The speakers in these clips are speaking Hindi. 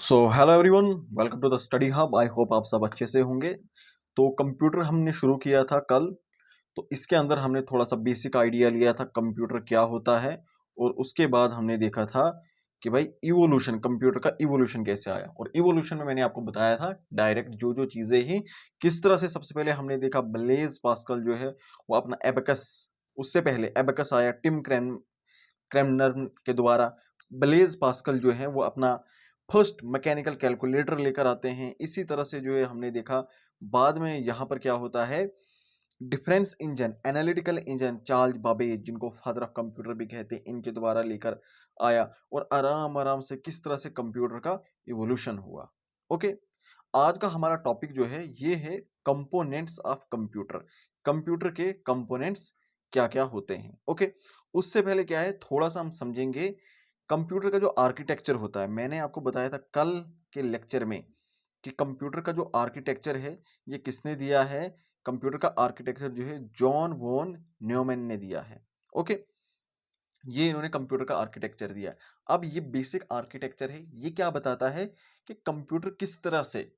So hello everyone, welcome to the study hub. I hope आप सब अच्छे से होंगे। तो कंप्यूटर हमने शुरू किया था कल। तो इसके अंदर हमने थोड़ा सा बेसिक आइडिया लिया था कंप्यूटर क्या होता है, और उसके बाद हमने देखा था कि भाई इवोल्यूशन, कंप्यूटर का इवोल्यूशन कैसे आया। और इवोल्यूशन में मैंने आपको बताया था डायरेक्ट जो जो चीजें ही किस तरह से। सबसे पहले हमने देखा ब्लेज पास्कल जो है वो अपना एबेकस, उससे पहले एबेकस आया टिम क्रैमनर के द्वारा। ब्लेज पास्कल जो है वो अपना फर्स्ट मैकेनिकल कैलकुलेटर लेकर आते हैं। इसी तरह से जो है हमने देखा बाद में यहाँ पर क्या होता है, difference engine, analytical engine Charles Babbage, जिनको फादर ऑफ कंप्यूटर भी कहते हैं, इनके द्वारा लेकर आया। और आराम आराम से किस तरह से कंप्यूटर का इवोल्यूशन हुआ। ओके, आज का हमारा टॉपिक जो है ये है कंपोनेंट्स ऑफ कंप्यूटर। कंप्यूटर के कंपोनेंट्स क्या क्या होते हैं। ओके, उससे पहले क्या है, थोड़ा सा हम समझेंगे कंप्यूटर का जो आर्किटेक्चर होता है। मैंने आपको बताया था कल के लेक्चर में कि कंप्यूटर का जो आर्किटेक्चर है ये किसने दिया है। कंप्यूटर का आर्किटेक्चर जो है जॉन वॉन न्यूमैन ने दिया है। ओके, ये इन्होंने कंप्यूटर का आर्किटेक्चर दिया है। अब ये बेसिक आर्किटेक्चर है, ये क्या बताता है कि कंप्यूटर किस तरह से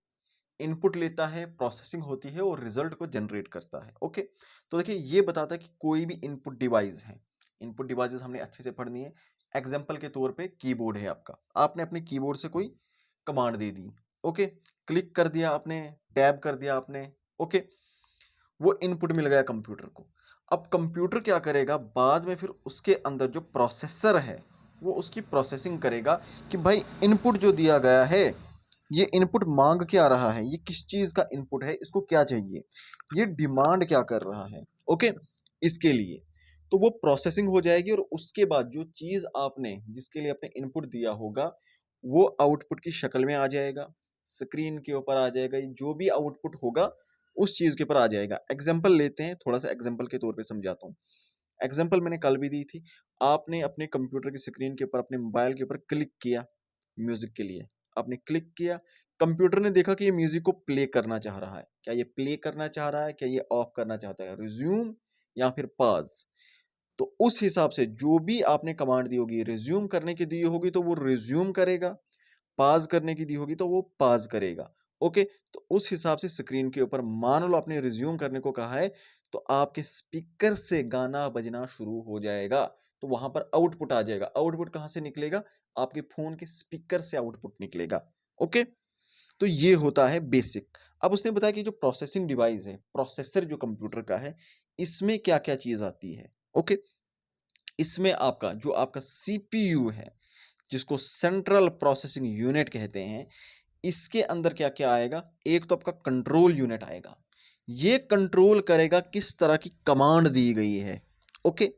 इनपुट लेता है, प्रोसेसिंग होती है और रिजल्ट को जनरेट करता है। ओके, तो देखिए ये बताता है कि कोई भी इनपुट डिवाइस है, इनपुट डिवाइसेस हमने अच्छे से पढ़नी है। एग्जांपल के तौर पे कीबोर्ड है आपका, आपने अपने कीबोर्ड से कोई कमांड दे दी। ओके, क्लिक कर दिया आपने, टैब कर दिया आपने। ओके, वो इनपुट मिल गया कंप्यूटर को। अब कंप्यूटर क्या करेगा बाद में, फिर उसके अंदर जो प्रोसेसर है वो उसकी प्रोसेसिंग करेगा कि भाई इनपुट जो दिया गया है, ये इनपुट मांग क्या रहा है, ये किस चीज का इनपुट है, इसको क्या चाहिए, ये डिमांड क्या कर रहा है। ओके, इसके लिए तो वो प्रोसेसिंग हो जाएगी और उसके बाद जो चीज आपने, जिसके लिए आपने इनपुट दिया होगा, वो आउटपुट की शक्ल में आ जाएगा, स्क्रीन के ऊपर आ जाएगा। जो भी आउटपुट होगा उस चीज के ऊपर आ जाएगा। एग्जाम्पल लेते हैं, थोड़ा सा एग्जाम्पल के तौर पे समझाता हूँ। एग्जाम्पल मैंने कल भी दी थी। आपने अपने कंप्यूटर की स्क्रीन के ऊपर, अपने मोबाइल के ऊपर क्लिक किया म्यूजिक के लिए, आपने क्लिक किया, कंप्यूटर ने देखा कि ये म्यूजिक को प्ले करना चाह रहा है। क्या ये प्ले करना चाह रहा है, क्या ये ऑफ करना चाहता है, रिज्यूम या फिर पॉज। तो उस हिसाब से जो भी आपने कमांड दी होगी, रिज्यूम करने की दी होगी तो वो रिज्यूम करेगा, पाज करने की दी होगी तो वो पाज करेगा। ओके, तो उस हिसाब से स्क्रीन के ऊपर मान लो आपने रिज्यूम करने को कहा है, तो आपके स्पीकर से गाना बजना शुरू हो जाएगा, तो वहां पर आउटपुट आ जाएगा। आउटपुट कहां से निकलेगा, आपके फोन के स्पीकर से आउटपुट निकलेगा। ओके, तो ये होता है बेसिक। अब उसने बताया कि जो प्रोसेसिंग डिवाइस है, प्रोसेसर जो कंप्यूटर का है, इसमें क्या क्या चीज आती है। ओके, इसमें आपका जो आपका सीपीयू है, जिसको सेंट्रल प्रोसेसिंग यूनिट कहते हैं, इसके अंदर क्या क्या आएगा। एक तो आपका कंट्रोल यूनिट आएगा, ये कंट्रोल करेगा किस तरह की कमांड दी गई है। ओके,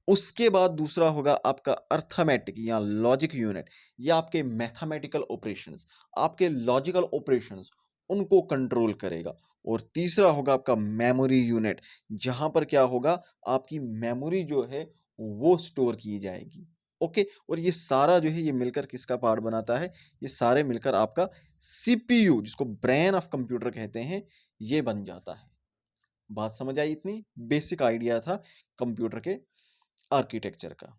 उसके बाद दूसरा होगा आपका अर्थमेटिक या लॉजिक यूनिट, या आपके मैथमेटिकल ऑपरेशंस, आपके लॉजिकल ऑपरेशंस, उनको कंट्रोल करेगा। और तीसरा होगा आपका मेमोरी यूनिट, जहां पर क्या होगा, आपकी मेमोरी जो है वो स्टोर की जाएगी। ओके, और ये सारा जो है ये मिलकर किसका पार्ट बनाता है, ये सारे मिलकर आपका सीपीयू, जिसको ब्रेन ऑफ कंप्यूटर कहते हैं, ये बन जाता है। बात समझ आई? इतनी बेसिक आइडिया था कंप्यूटर के आर्किटेक्चर का।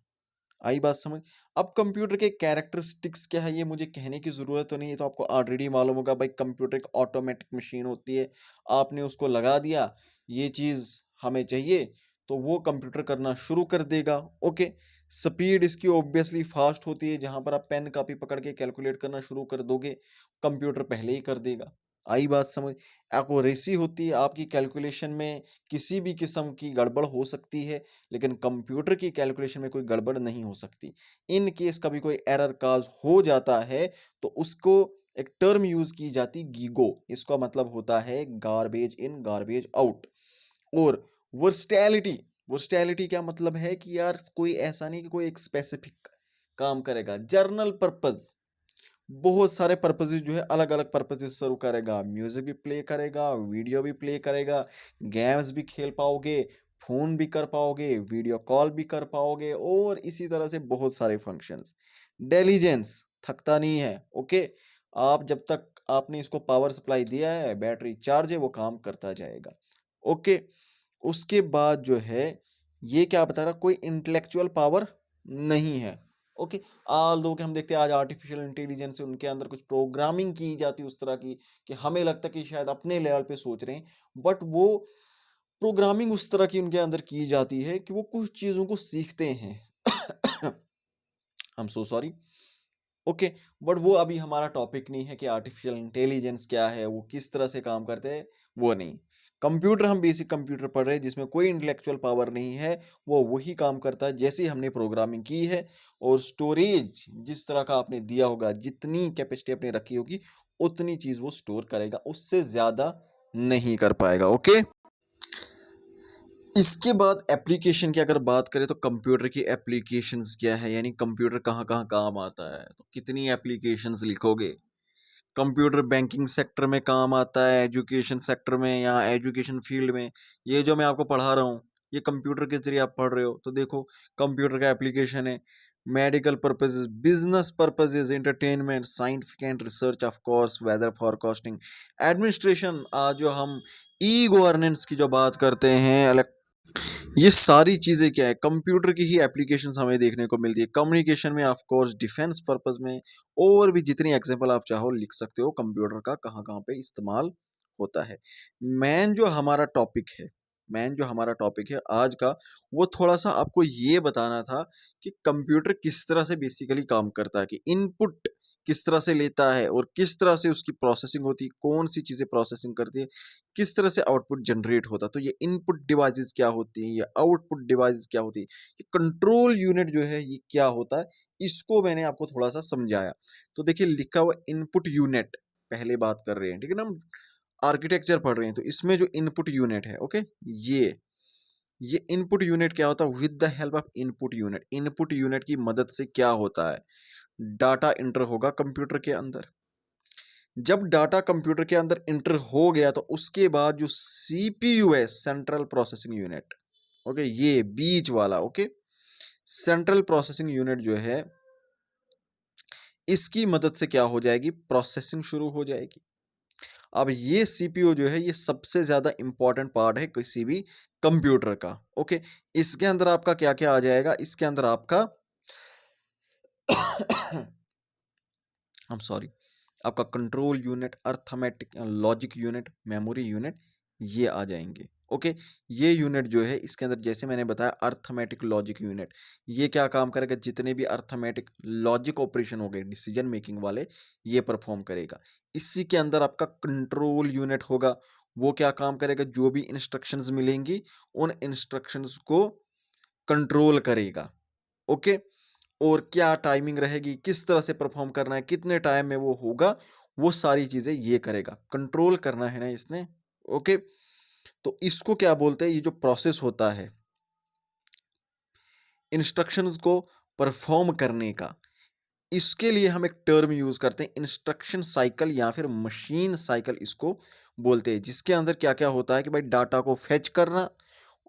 आई बात समझ? अब कंप्यूटर के कैरेक्टरिस्टिक्स क्या है, ये मुझे कहने की जरूरत तो नहीं है, तो आपको ऑलरेडी मालूम होगा। भाई कंप्यूटर एक ऑटोमेटिक मशीन होती है, आपने उसको लगा दिया ये चीज हमें चाहिए, तो वो कंप्यूटर करना शुरू कर देगा। ओके, स्पीड इसकी ऑब्वियसली फास्ट होती है, जहां पर आप पेन कापी पकड़ के कैलकुलेट करना शुरू कर दोगे, कंप्यूटर पहले ही कर देगा। आई बात समझ? एक्यूरेसी होती है आपकी कैलकुलेशन में, किसी भी किस्म की गड़बड़ हो सकती है, लेकिन कंप्यूटर की कैलकुलेशन में कोई गड़बड़ नहीं हो सकती। इन केस कभी कोई एरर काज हो जाता है तो उसको एक टर्म यूज की जाती, गीगो। इसका मतलब होता है गार्बेज इन गार्बेज आउट। और वर्सटैलिटी, वर्सटैलिटी क्या मतलब है कि यार कोई ऐसा नहीं कि कोई एक स्पेसिफिक काम करेगा। जर्नल पर्पज, बहुत सारे पर्पसेस जो है अलग अलग पर्पसेस सर्व करेगा। म्यूजिक भी प्ले करेगा, वीडियो भी प्ले करेगा, गेम्स भी खेल पाओगे, फोन भी कर पाओगे, वीडियो कॉल भी कर पाओगे, और इसी तरह से बहुत सारे फंक्शंस। डेलीजेंस, थकता नहीं है। ओके, आप जब तक आपने इसको पावर सप्लाई दिया है, बैटरी चार्ज है, वो काम करता जाएगा। ओके, उसके बाद जो है ये क्या बता रहा, कोई इंटेलेक्चुअल पावर नहीं है। ओके, ऑल दो कि हम देखते हैं आज आर्टिफिशियल इंटेलिजेंस उनके अंदर कुछ प्रोग्रामिंग की जाती है उस तरह की कि हमें लगता है कि शायद अपने लेवल पे सोच रहे हैं, बट वो प्रोग्रामिंग उस तरह की उनके अंदर की जाती है कि वो कुछ चीज़ों को सीखते हैं। I am so sorry. Okay, but वो अभी हमारा टॉपिक नहीं है कि आर्टिफिशियल इंटेलिजेंस क्या है, वो किस तरह से काम करते हैं, वो नहीं। कंप्यूटर, हम बेसिक कंप्यूटर पढ़ रहे हैं जिसमें कोई इंटेलेक्चुअल पावर नहीं है, वो वही काम करता है जैसे हमने प्रोग्रामिंग की है, और स्टोरेज जिस तरह का आपने दिया होगा, जितनी कैपेसिटी आपने रखी होगी, उतनी चीज़ वो स्टोर करेगा, उससे ज़्यादा नहीं कर पाएगा। ओके, इसके बाद एप्लीकेशन की अगर बात करें तो कंप्यूटर की एप्लीकेशंस क्या है, यानी कंप्यूटर कहाँ कहाँ काम आता है, तो कितनी एप्लीकेशंस लिखोगे। कंप्यूटर बैंकिंग सेक्टर में काम आता है, एजुकेशन सेक्टर में या एजुकेशन फील्ड में। ये जो मैं आपको पढ़ा रहा हूँ, ये कंप्यूटर के जरिए आप पढ़ रहे हो, तो देखो कंप्यूटर का एप्लीकेशन है medical purposes, business purposes, entertainment, scientific and research, of course weather forecasting, administration. आज जो हम ई गवर्नेंस की जो बात करते हैं, ये सारी चीज़ें क्या है, कंप्यूटर की ही एप्लीकेशंस हमें देखने को मिलती है। कम्युनिकेशन में, ऑफ कोर्स डिफेंस पर्पस में, और भी जितनी एग्जांपल आप चाहो लिख सकते हो कंप्यूटर का कहाँ कहाँ पे इस्तेमाल होता है। मेन जो हमारा टॉपिक है, मेन जो हमारा टॉपिक है आज का, वो थोड़ा सा आपको ये बताना था कि कंप्यूटर किस तरह से बेसिकली काम करता है, कि इनपुट किस तरह से लेता है और किस तरह से उसकी प्रोसेसिंग होती है, कौन सी चीज़ें प्रोसेसिंग करती है, किस तरह से आउटपुट जनरेट होता है। तो ये इनपुट डिवाइसेस क्या होती हैं, ये आउटपुट डिवाइसेस क्या होती है, ये कंट्रोल यूनिट जो है ये क्या होता है, इसको मैंने आपको थोड़ा सा समझाया। तो देखिए लिखा हुआ इनपुट यूनिट, पहले बात कर रहे हैं, ठीक है ना, हम आर्किटेक्चर पढ़ रहे हैं, तो इसमें जो इनपुट यूनिट है, ओके, ये इनपुट यूनिट क्या होता है, with the help of input unit, input unit की मदद से क्या होता है, डाटा इंटर होगा कंप्यूटर के अंदर। जब डाटा कंप्यूटर के अंदर इंटर हो गया तो उसके बाद जो सीपीयू है, सेंट्रल प्रोसेसिंग यूनिट, ओके, ये बीच वाला, ओके, सेंट्रल प्रोसेसिंग यूनिट जो है, इसकी मदद से क्या हो जाएगी, प्रोसेसिंग शुरू हो जाएगी। अब ये सीपीयू जो है, ये सबसे ज्यादा इंपॉर्टेंट पार्ट है किसी भी कंप्यूटर का। ओके, इसके अंदर आपका क्या क्या आ जाएगा, इसके अंदर आपका आई एम सॉरी, आपका control unit, arithmetic logic unit, memory unit, ये आ जाएंगे। ओके, ये यूनिट जो है इसके अंदर जैसे मैंने बताया अर्थमेटिक लॉजिक यूनिट, ये क्या काम करेगा, जितने भी अर्थमेटिक लॉजिक ऑपरेशन हो गए डिसीजन मेकिंग वाले, ये परफॉर्म करेगा। इसी के अंदर आपका कंट्रोल यूनिट होगा, वो क्या काम करेगा, जो भी इंस्ट्रक्शंस मिलेंगी उन इंस्ट्रक्शंस को कंट्रोल करेगा। ओके, और क्या टाइमिंग रहेगी, किस तरह से परफॉर्म करना है, कितने टाइम में वो होगा, वो सारी चीजें ये करेगा, कंट्रोल करना है ना इसने। ओके, तो इसको क्या बोलते हैं, ये जो प्रोसेस होता है इंस्ट्रक्शंस को परफॉर्म करने का, इसके लिए हम एक टर्म यूज करते हैं, इंस्ट्रक्शन साइकिल या फिर मशीन साइकिल इसको बोलते हैं, जिसके अंदर क्या क्या होता है कि भाई डाटा को फेच करना,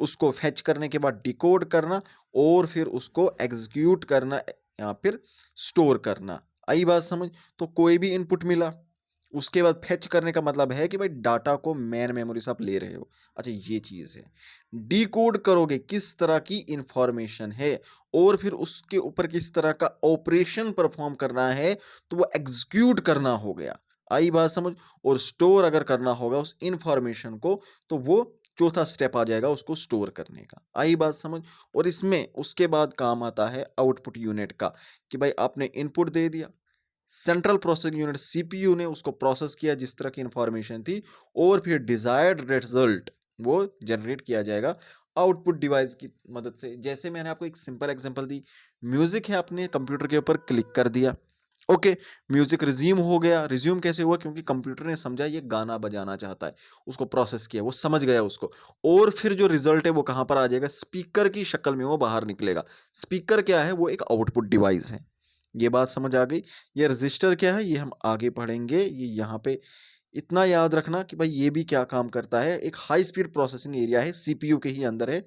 उसको फेच करने के बाद डिकोड करना, और फिर उसको एग्जीक्यूट करना या फिर स्टोर करना। आई बात समझ। तो कोई भी इनपुट मिला, उसके बाद फेच करने का मतलब है कि भाई डाटा को मेन मेमोरी से आप ले रहे हो। अच्छा, ये चीज़ है। डिकोड करोगे किस तरह की इंफॉर्मेशन है, और फिर उसके ऊपर किस तरह का ऑपरेशन परफॉर्म करना है, तो वो एग्जीक्यूट करना हो गया। आई बात समझ। और स्टोर अगर करना होगा उस इंफॉर्मेशन को, तो वो चौथा स्टेप आ जाएगा उसको स्टोर करने का। आई बात समझ। और इसमें उसके बाद काम आता है आउटपुट यूनिट का, कि भाई आपने इनपुट दे दिया, सेंट्रल प्रोसेसिंग यूनिट सीपीयू ने उसको प्रोसेस किया जिस तरह की इंफॉर्मेशन थी, और फिर डिजायर्ड रिजल्ट वो जनरेट किया जाएगा आउटपुट डिवाइस की मदद से। जैसे मैंने आपको एक सिंपल एग्जांपल दी, म्यूजिक है, आपने कंप्यूटर के ऊपर क्लिक कर दिया, ओके, म्यूजिक रिज्यूम हो गया। रिज्यूम कैसे हुआ, क्योंकि कंप्यूटर ने समझा ये गाना बजाना चाहता है, उसको प्रोसेस किया, वो समझ गया उसको, और फिर जो रिजल्ट है वो कहां पर आ जाएगा, स्पीकर की शक्ल में वो बाहर निकलेगा। स्पीकर क्या है, वो एक आउटपुट डिवाइस है। ये बात समझ आ गई। ये रजिस्टर क्या है, ये हम आगे पढ़ेंगे। ये यहाँ पे इतना याद रखना कि भाई ये भी क्या काम करता है, एक हाई स्पीड प्रोसेसिंग एरिया है, सीपीयू के ही अंदर है,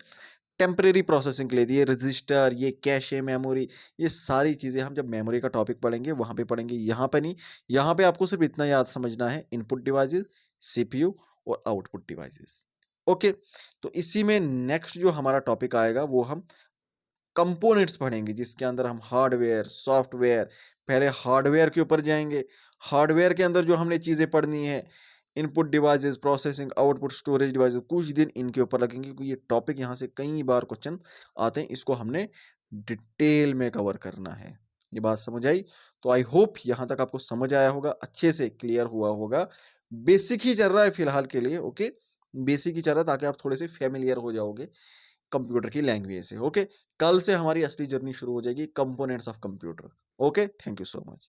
टेम्परेरी प्रोसेसिंग के लिए। ये रजिस्टर, ये कैशे मेमोरी, ये सारी चीज़ें हम जब मेमोरी का टॉपिक पढ़ेंगे वहाँ पे पढ़ेंगे, यहाँ पे नहीं। यहाँ पे आपको सिर्फ इतना याद समझना है, इनपुट डिवाइसेस, सीपीयू और आउटपुट डिवाइसेस। ओके, तो इसी में नेक्स्ट जो हमारा टॉपिक आएगा वो हम कंपोनेंट्स पढ़ेंगे जिसके अंदर हम हार्डवेयर, सॉफ्टवेयर, पहले हार्डवेयर के ऊपर जाएँगे। हार्डवेयर के अंदर जो हमने चीज़ें पढ़नी है, input devices, processing, output, storage devices, कुछ दिन इनके ऊपर लगेंगे क्योंकि ये टॉपिक यहाँ से कई बार क्वेश्चन आते हैं, इसको हमने डिटेल में कवर करना है। ये बात समझ आई? तो आई होप यहाँ तक आपको समझ आया होगा, अच्छे से क्लियर हुआ होगा। बेसिक ही चल रहा है फिलहाल के लिए, ओके? बेसिक ही चल रहा है ताकि आप थोड़े से फ़ैमिलियर हो जाओगे कंप्यूटर की लैंग्वेज से, ओके? कल से हमारी असली जर्नी शुरू हो जाएगी components of computer. Okay? Thank you so much.